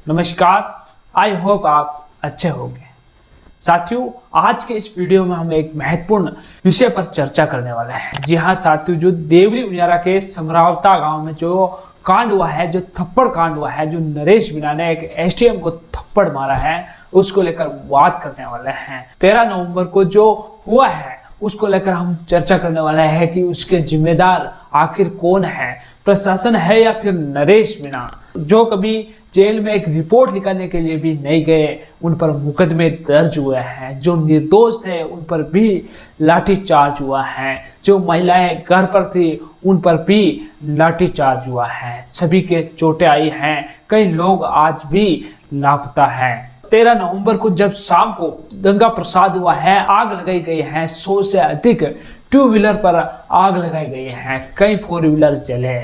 नमस्कार, I hope आप अच्छे होंगे। साथियों, आज के इस वीडियो में हम एक महत्वपूर्ण विषय पर चर्चा करने वाले हैं। जी हाँ साथियों, जो देवरी उजारा के समरावता गांव में जो कांड हुआ है, जो थप्पड़ कांड हुआ है, जो नरेश मीणा ने एक एसडीएम को थप्पड़ मारा है, उसको लेकर बात करने वाले हैं। 13 नवंबर को जो हुआ है उसको लेकर हम चर्चा करने वाले हैं कि उसके जिम्मेदार आखिर कौन है, प्रशासन है या फिर नरेश मीणा, जो कभी जेल में एक रिपोर्ट लिखाने के लिए भी नहीं गए, उन पर मुकदमे दर्ज हुए हैं। जो निर्दोष थे उन पर भी लाठीचार्ज हुआ है। जो महिलाएं घर पर थी उन पर भी लाठीचार्ज हुआ है। सभी के चोटें आई हैं। कई लोग आज भी लापता हैं। 13 नवंबर को जब शाम को दंगा प्रसाद हुआ है, आग लगाई गई है। 100 से अधिक टू व्हीलर पर आग लगाई गई है। कई 4 व्हीलर जले।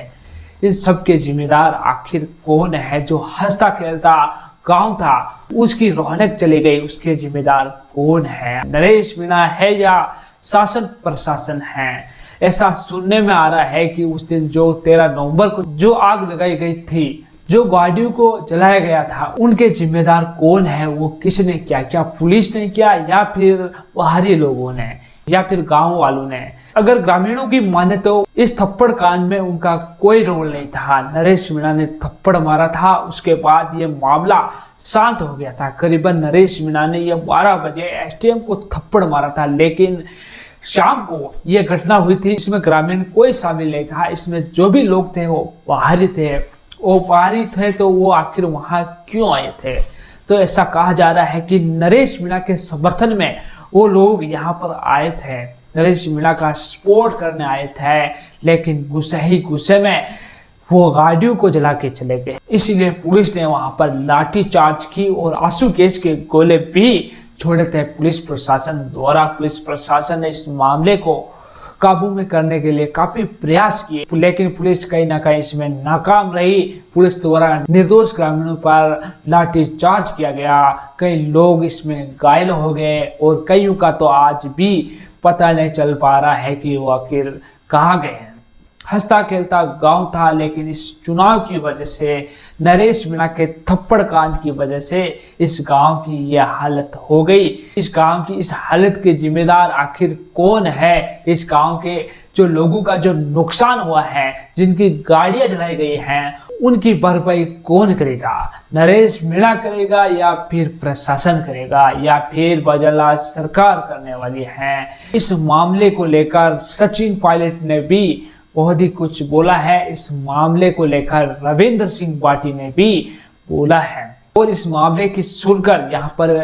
इन सब के जिम्मेदार आखिर कौन है? जो हंसता खेलता गांव था उसकी रौनक चली गई, उसके जिम्मेदार कौन है? नरेश मीणा है या शासन प्रशासन है? ऐसा सुनने में आ रहा है कि उस दिन जो 13 नवंबर को जो आग लगाई गई थी, जो गाड़ियों को जलाया गया था, उनके जिम्मेदार कौन है? वो किसने किया? क्या पुलिस ने किया या फिर बाहरी लोगों ने या फिर गांव वालों ने? अगर ग्रामीणों की माने तो इस थप्पड़ कांड में उनका कोई रोल नहीं था। नरेश मीणा ने थप्पड़ मारा था, उसके बाद ये मामला शांत हो गया था। करीबन नरेश मीणा ने ये 12 बजे एसडीएम को थप्पड़ मारा था, लेकिन शाम को ये घटना हुई थी। इसमें ग्रामीण कोई शामिल नहीं था। इसमें जो भी लोग थे वो बाहरी थे। वो बाहरी थे तो वो आखिर वहां क्यों आए थे? तो ऐसा कहा जा रहा है कि नरेश मीणा के समर्थन में वो लोग यहाँ पर आए थे, नरेश मीणा का सपोर्ट करने आए थे, लेकिन गुस्से ही गुस्से में वो गाड़ियों को जला के चले गए। इसलिए पुलिस ने वहां पर लाठी चार्ज की और आंसू गैस के गोले भी छोड़े थे पुलिस प्रशासन द्वारा। पुलिस प्रशासन ने इस मामले को काबू में करने के लिए काफी प्रयास किए, लेकिन पुलिस कहीं ना कहीं इसमें नाकाम रही। पुलिस द्वारा निर्दोष ग्रामीणों पर लाठी चार्ज किया गया। कई लोग इसमें घायल हो गए और कईयों का तो आज भी पता नहीं चल पा रहा है कि वो आखिर कहाँ गए हैं। हंसता खेलता गांव था, लेकिन इस चुनाव की वजह से, नरेश मीणा के थप्पड़ कांड की वजह से इस गांव की यह हालत हो गई। इस गांव की इस हालत के जिम्मेदार आखिर कौन है? इस गांव के जो लोगों का जो नुकसान हुआ है, जिनकी गाड़ियां जलाई गई हैं, उनकी भरपाई कौन करेगा? नरेश मीणा करेगा या फिर प्रशासन करेगा या फिर बजला सरकार करने वाली है? इस मामले को लेकर सचिन पायलट ने भी बहुत ही कुछ बोला है। इस मामले को लेकर रविंद्र सिंह बाटी ने भी बोला है और इस मामले की सुनकर यहाँ पर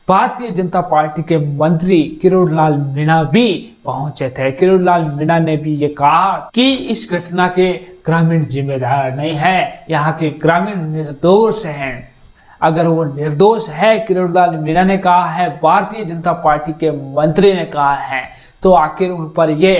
भारतीय जनता पार्टी के मंत्री किरोड़लाल मीणा भी पहुंचे थे। किरोड़लाल मीणा ने भी ये कहा कि इस घटना के ग्रामीण जिम्मेदार नहीं है, यहाँ के ग्रामीण निर्दोष हैं। अगर वो निर्दोष है, किरोड़लाल मीणा ने कहा है, भारतीय जनता पार्टी के मंत्री ने कहा है, तो आखिर उन पर ये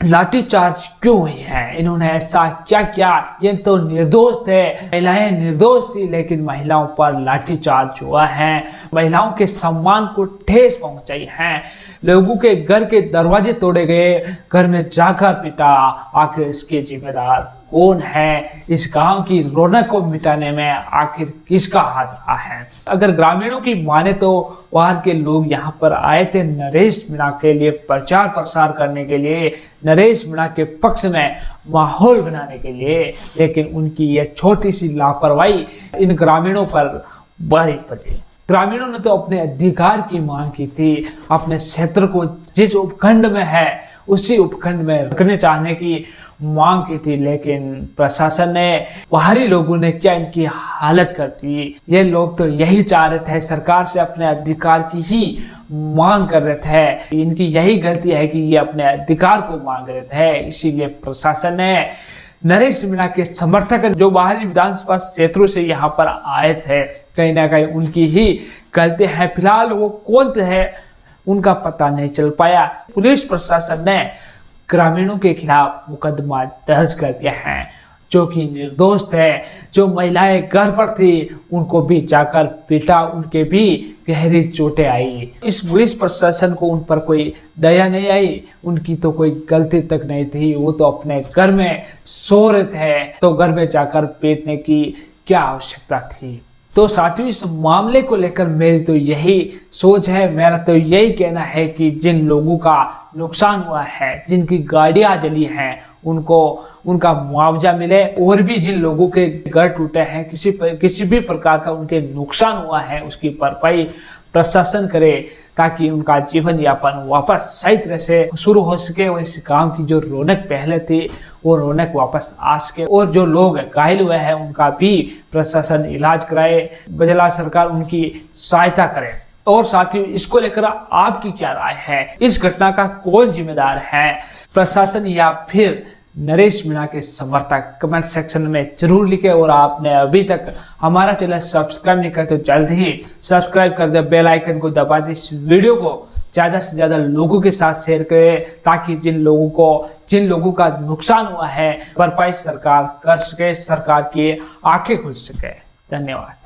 लाठीचार्ज क्यों हुई है? इन्होंने ऐसा क्या किया? ये तो निर्दोष थे, महिलाएं निर्दोष थी, लेकिन महिलाओं पर लाठीचार्ज हुआ है। महिलाओं के सम्मान को ठेस पहुंचाई है। लोगों के घर के दरवाजे तोड़े गए, घर में जाकर पिटा। आखिर इसके जिम्मेदार कौन है? इस गांव की रौनक को मिटाने में आखिर किसका हाथ रहा है? अगर ग्रामीणों की माने तो बाहर के लोग यहाँ पर आए थे नरेश मीणा के लिए प्रचार प्रसार करने के लिए, नरेश मीणा के पक्ष में माहौल बनाने के लिए, लेकिन उनकी यह छोटी सी लापरवाही इन ग्रामीणों पर भारी पड़ी। ग्रामीणों ने तो अपने अधिकार की मांग की थी, अपने क्षेत्र को जिस उपखंड में है उसी उपखंड में रखने चाहने की मांग की थी, लेकिन प्रशासन ने, बाहरी लोगों ने क्या इनकी हालत कर दी। ये लोग तो यही चाह रहे थे, सरकार से अपने अधिकार की ही मांग कर रहे थे। इनकी यही गलती है कि ये अपने अधिकार को मांग रहे थे। इसीलिए प्रशासन ने नरेश मीणा के समर्थक जो बाहरी विधानसभा क्षेत्रों से यहाँ पर आए थे, कहीं ना कहीं उनकी ही गलती है। फिलहाल वो कौन थे उनका पता नहीं चल पाया। पुलिस प्रशासन ने ग्रामीणों के खिलाफ मुकदमा दर्ज कर दिया है। जो कि निर्दोष थे, जो महिलाएं घर पर थी, उनको भी जाकर पीटा, उनके भी गहरी चोटें आई। इस पुलिस प्रशासन को उन पर कोई दया नहीं आई, उनकी तो कोई गलती तक नहीं थी, वो तो अपने घर में सो रहे थे, तो घर में जाकर पीटने की क्या आवश्यकता थी। तो साथियों इस मामले को लेकर मेरी तो यही सोच है, मेरा तो यही कहना है कि जिन लोगों का नुकसान हुआ है, जिनकी गाड़ियां जली हैं, उनको उनका मुआवजा मिले, और भी जिन लोगों के घर टूटे हैं, किसी भी प्रकार का उनके नुकसान हुआ है, उसकी भरपाई प्रशासन करे ताकि उनका जीवन यापन वापस सही तरह से शुरू हो सके और इस गांव की जो रौनक पहले थी वो रौनक वापस आ सके। और जो लोग घायल हुए हैं उनका भी प्रशासन इलाज कराए, जिला सरकार उनकी सहायता करे। और साथियों इसको लेकर आपकी क्या राय है? इस घटना का कौन जिम्मेदार है, प्रशासन या फिर नरेश मीणा के समर्थक? कमेंट सेक्शन में जरूर लिखें। और आपने अभी तक हमारा चैनल सब्सक्राइब नहीं किया तो जल्द ही सब्सक्राइब कर दे, बेल आइकन को दबा दे, इस वीडियो को ज्यादा से ज्यादा लोगों के साथ शेयर करें ताकि जिन लोगों का नुकसान हुआ है भरपाई सरकार कर सके, सरकार की आंखें खुल सके। धन्यवाद।